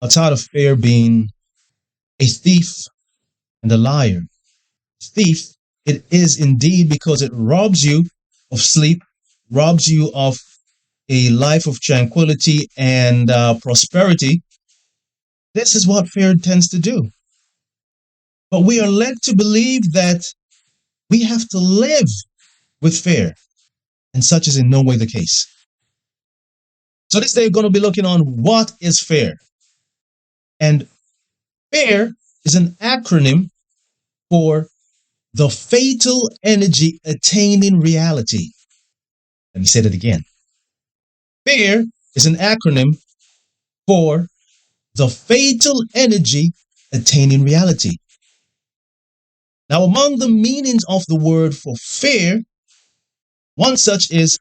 A thought of fear being a thief and a liar. Thief, it is indeed because it robs you of sleep, robs you of a life of tranquility and prosperity. This is what fear tends to do. But we are led to believe that we have to live with fear, and such is in no way the case. So this day we're going to be looking on what is fear. And fear is an acronym for the fatal energy attaining reality. Let me say that again. Fear is an acronym for the fatal energy attaining reality. Now, among the meanings of the word for fear, one such is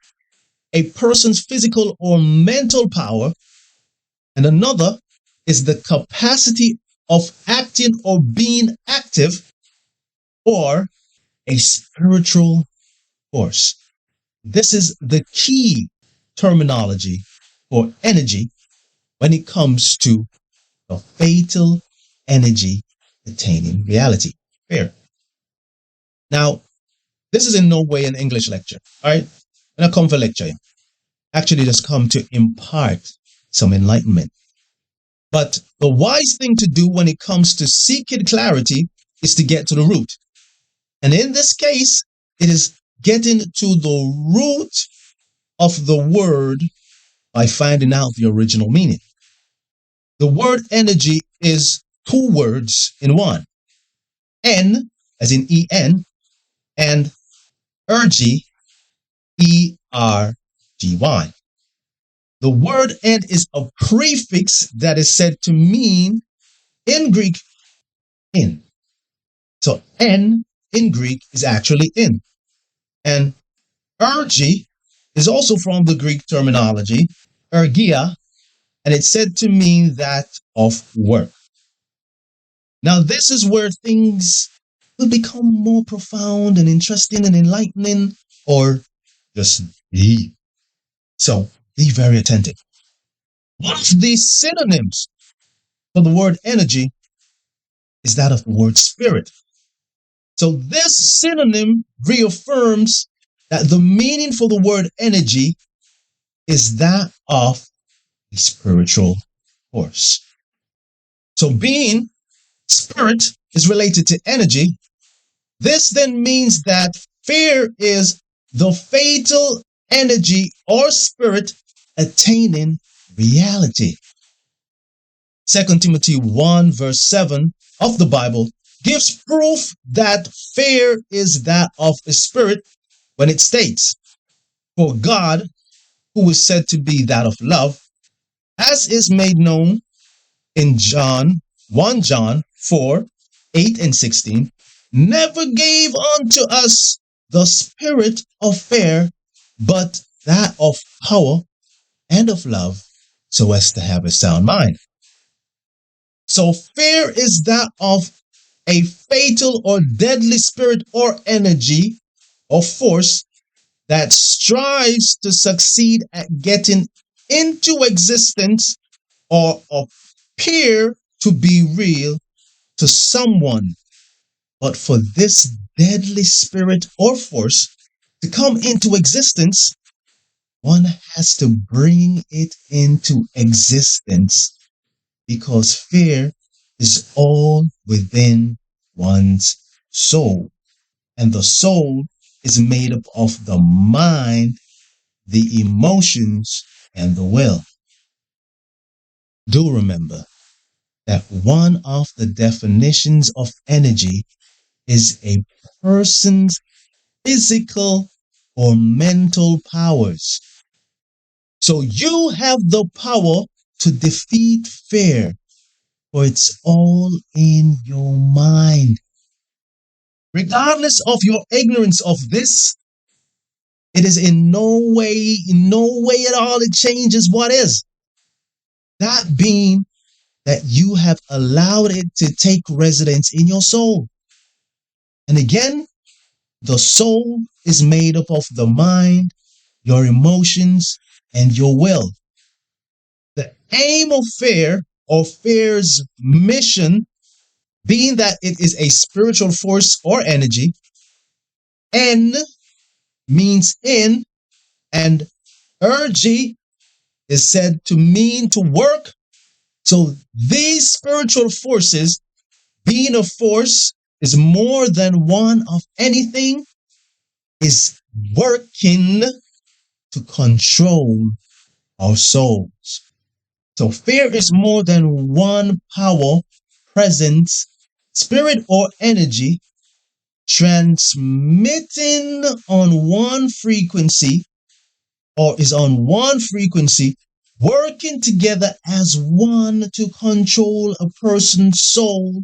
a person's physical or mental power, and another is the capacity of acting or being active, or a spiritual force. This is the key terminology for energy when it comes to the fatal energy attaining reality, fear. Now, this is in no way an English lecture, all right? When I come for lecture, actually just come to impart some enlightenment. But the wise thing to do when it comes to seeking clarity is to get to the root. And in this case, it is getting to the root of the word by finding out the original meaning. The word energy is two words in one. En, as in E-N, and ergy, E-R-G-Y. The word en is a prefix that is said to mean, in Greek, in. So en in Greek is actually in. And ergy is also from the Greek terminology, ergia, and it's said to mean that of work. Now, this is where things will become more profound and interesting and enlightening, or just deep. So be very attentive. One of the synonyms for the word energy is that of the word spirit. So this synonym reaffirms that the meaning for the word energy is that of a spiritual force. So being spirit is related to energy. This then means that fear is the fatal energy or spirit attaining reality. 2 Timothy 1 verse 7 of the Bible gives proof that fear is that of the spirit when it states, "For God, who is said to be that of love, as is made known in 1 John 4, 8 and 16, never gave unto us the spirit of fear, but that of power and of love, so as to have a sound mind." So fear is that of a fatal or deadly spirit or energy or force that strives to succeed at getting into existence or appear to be real to someone. But for this deadly spirit or force to come into existence, one has to bring it into existence, because fear is all within one's soul. And the soul is made up of the mind, the emotions, and the will. Do remember that one of the definitions of energy is a person's physical or mental powers. So you have the power to defeat fear, for it's all in your mind. Regardless of your ignorance of this, it is in no way at all it changes what is. That being that you have allowed it to take residence in your soul. And again, the soul is made up of the mind, your emotions, and your will. The aim of fear or fear's mission, being that it is a spiritual force or energy. En means in, and ergi is said to mean to work. So these spiritual forces, being a force, is more than one of anything, is working to control our souls. So fear is more than one power, presence, spirit, or energy transmitting on one frequency, or is on one frequency, working together as one to control a person's soul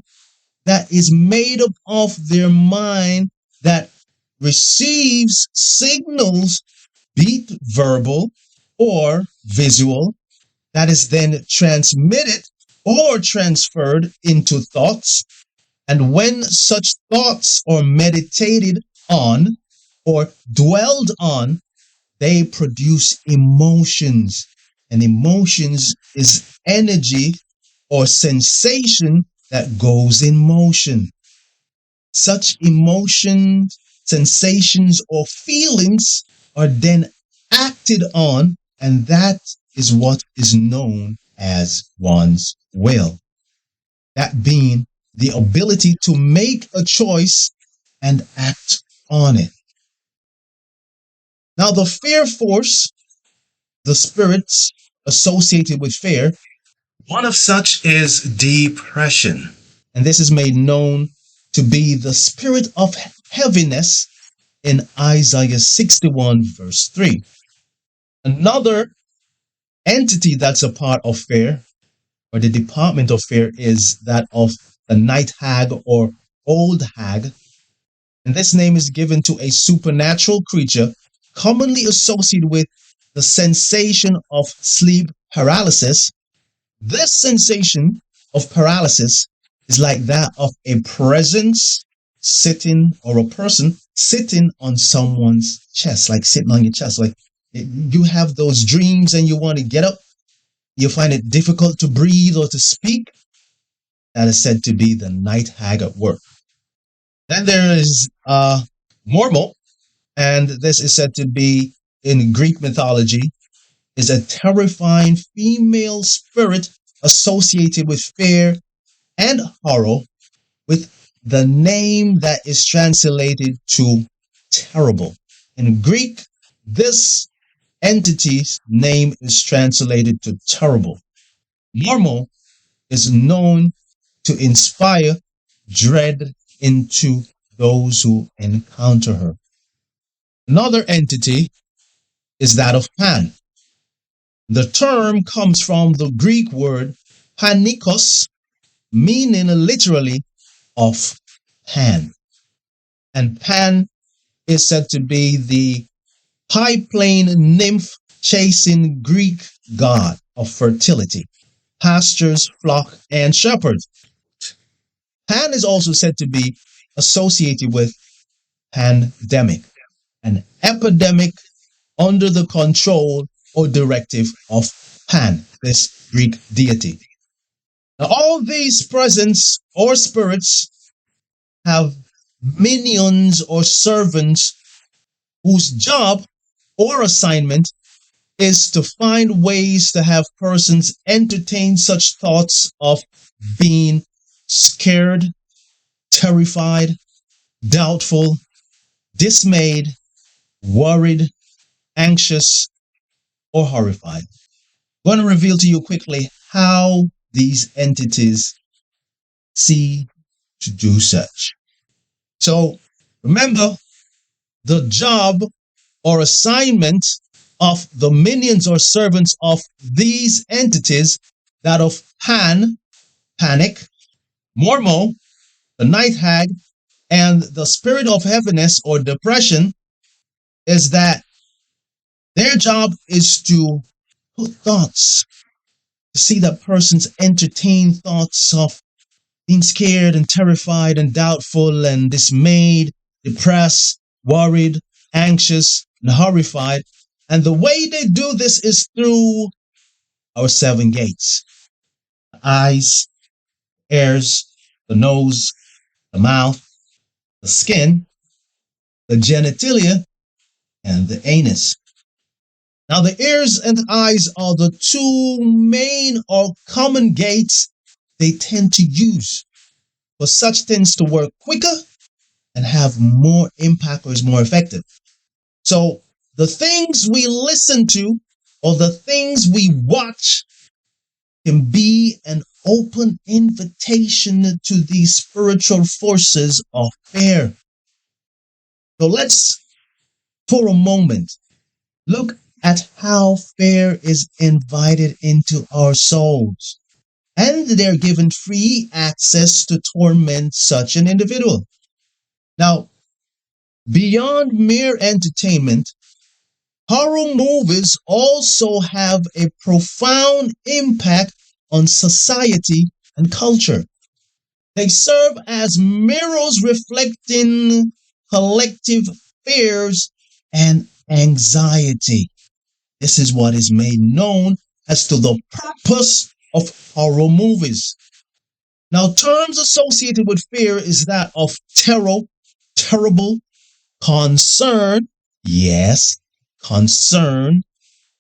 that is made up of their mind that receives signals, be it verbal or visual, that is then transmitted or transferred into thoughts. And when such thoughts are meditated on or dwelled on, they produce emotions. And emotions is energy or sensation that goes in motion. Such emotions, sensations, or feelings are then acted on, and that is what is known as one's will. That being the ability to make a choice and act on it. Now, the fear force, the spirits associated with fear, one of such is depression. And this is made known to be the spirit of heaviness in Isaiah 61, verse 3. Another entity that's a part of fear, or the department of fear, is that of the night hag or old hag. And this name is given to a supernatural creature commonly associated with the sensation of sleep paralysis. This sensation of paralysis is like that of a presence sitting, or a person sitting on someone's chest, like sitting on your chest. Like you have those dreams and you want to get up, you find it difficult to breathe or to speak. That is said to be the night hag at work. Then there is Mormo, and this is said to be, in Greek mythology, is a terrifying female spirit associated with fear and horror, with the name that is translated to terrible. In Greek, this entity's name is translated to terrible. Mormo is known to inspire dread into those who encounter her. Another entity is that of Pan. The term comes from the Greek word panikos, meaning literally of Pan. And Pan is said to be the high-plane nymph chasing Greek god of fertility, pastures, flock, and shepherds. Pan is also said to be associated with pandemic, an epidemic under the control or directive of Pan, this Greek deity. Now, all these presence or spirits have minions or servants whose job or assignment is to find ways to have persons entertain such thoughts of being scared, terrified, doubtful, dismayed, worried, anxious, or horrified. I'm going to reveal to you quickly how these entities see to do such. So remember, the job or assignment of the minions or servants of these entities, that of Pan, panic, Mormo, the night hag, and the spirit of heaviness or depression, is that their job is to put thoughts, to see that persons entertain thoughts of being scared and terrified and doubtful and dismayed, depressed, worried, anxious, and horrified. And the way they do this is through our seven gates. eyes, ears, the nose, the mouth, the skin, the genitalia, and the anus. Now, the ears and eyes are the two main or common gates they tend to use for such things to work quicker and have more impact or is more effective. So, the things we listen to or the things we watch can be an open invitation to these spiritual forces of fear. So, let's, for a moment, look at how fear is invited into our souls, and they're given free access to torment such an individual. Now, beyond mere entertainment, horror movies also have a profound impact on society and culture. They serve as mirrors reflecting collective fears and anxiety. This is what is made known as to the purpose of horror movies. Now, terms associated with fear is that of terror, terrible, concern, yes, concern,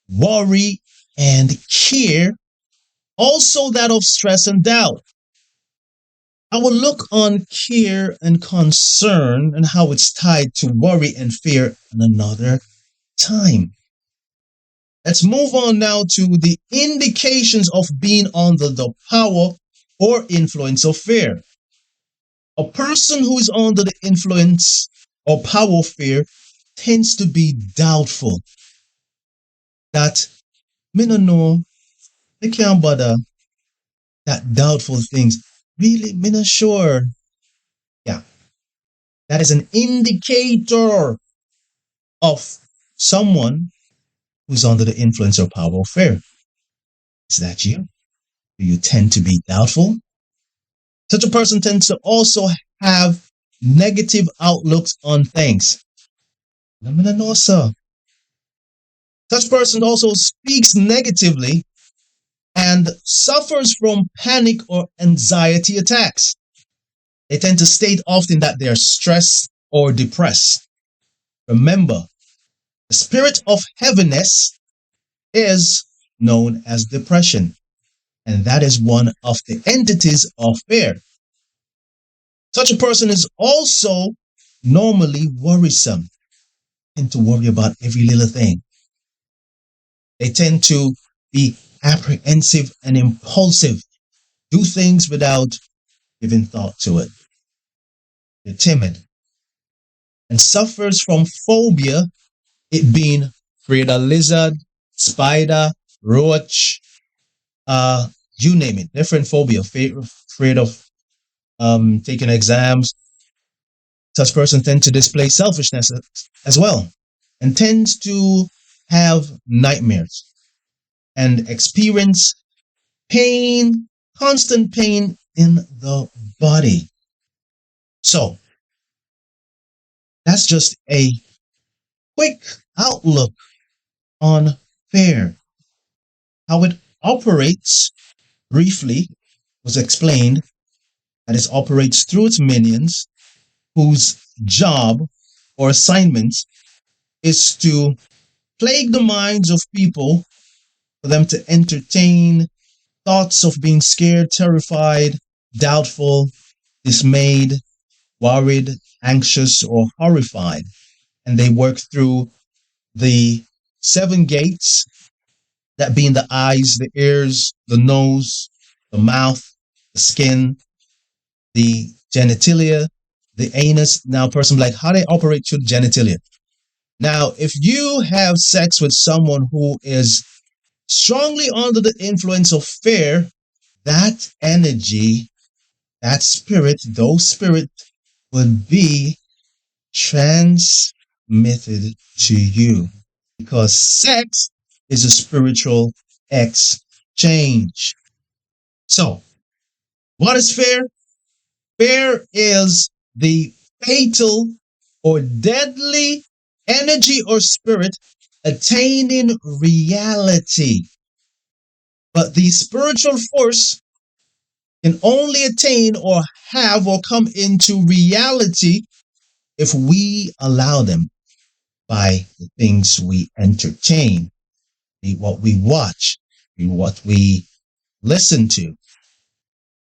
worry, and care. Also that of stress and doubt. I will look on care and concern and how it's tied to worry and fear in another time. Let's move on now to the indications of being under the power or influence of fear. A person who is under the influence or power of fear tends to be doubtful. That, me no know, they can't bother that doubtful things. Really, me not sure. Yeah, that is an indicator of someone who's under the influence or power of fear. Is that you? Do you tend to be doubtful? Such a person tends to also have negative outlooks on things. I mean, I know, sir. Such person also speaks negatively and suffers from panic or anxiety attacks. They tend to state often that they are stressed or depressed. Remember, the spirit of heaviness is known as depression, and that is one of the entities of fear. Such a person is also normally worrisome and to worry about every little thing. They tend to be apprehensive and impulsive, do things without giving thought to it. They're timid and suffers from phobia, it being afraid of lizard, spider, roach, you name it, different phobia, afraid of taking exams. Such person tend to display selfishness as well and tends to have nightmares and experience pain, constant pain in the body. So that's just a quick outlook on fear. How it operates briefly was explained that it operates through its minions whose job or assignment is to plague the minds of people for them to entertain thoughts of being scared, terrified, doubtful, dismayed, worried, anxious, or horrified. And they work through the 7 gates, that being the eyes, the ears, the nose, the mouth, the skin, the genitalia, the anus. Now, person like, how they operate through the genitalia? Now, if you have sex with someone who is strongly under the influence of fear, that energy, that spirit, those spirit would be transmitted to you because sex is a spiritual exchange. So, what is fear? Fear is the fatal or deadly energy or spirit attaining reality. But the spiritual force can only attain or have or come into reality if we allow them by the things we entertain, what we watch, what we listen to.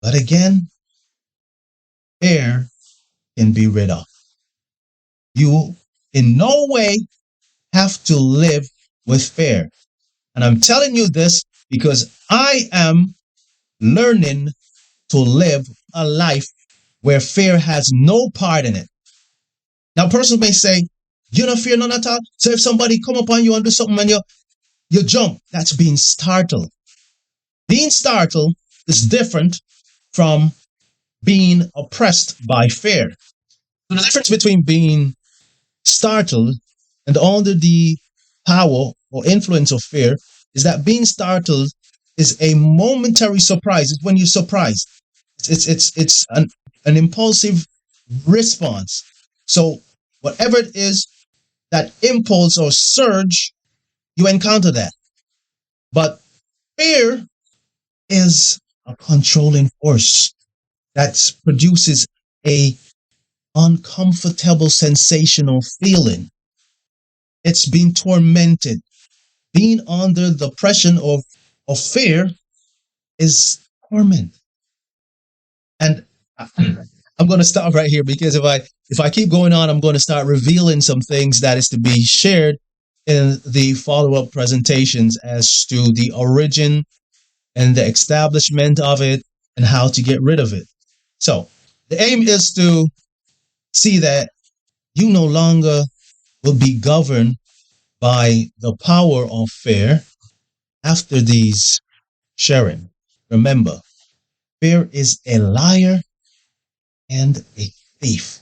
But again, fear can be rid of. You in no way have to live with fear. And I'm telling you this because I am learning to live a life where fear has no part in it. Now, a person may say, you don't fear none at all. So if somebody come upon you and do something and you jump, that's being startled. Being startled is different from being oppressed by fear. So the difference between being startled and under the power or influence of fear is that being startled is a momentary surprise. It's when you're surprised. It's an impulsive response. So whatever it is, that impulse or surge, you encounter that. But fear is a controlling force that produces a uncomfortable sensational feeling. It's being tormented. Being under the pressure of fear is torment. And I'm going to stop right here because if I keep going on, I'm going to start revealing some things that is to be shared in the follow-up presentations as to the origin and the establishment of it and how to get rid of it. So the aim is to see that you no longer will be governed by the power of fear after these sharing. Remember, fear is a liar and a thief.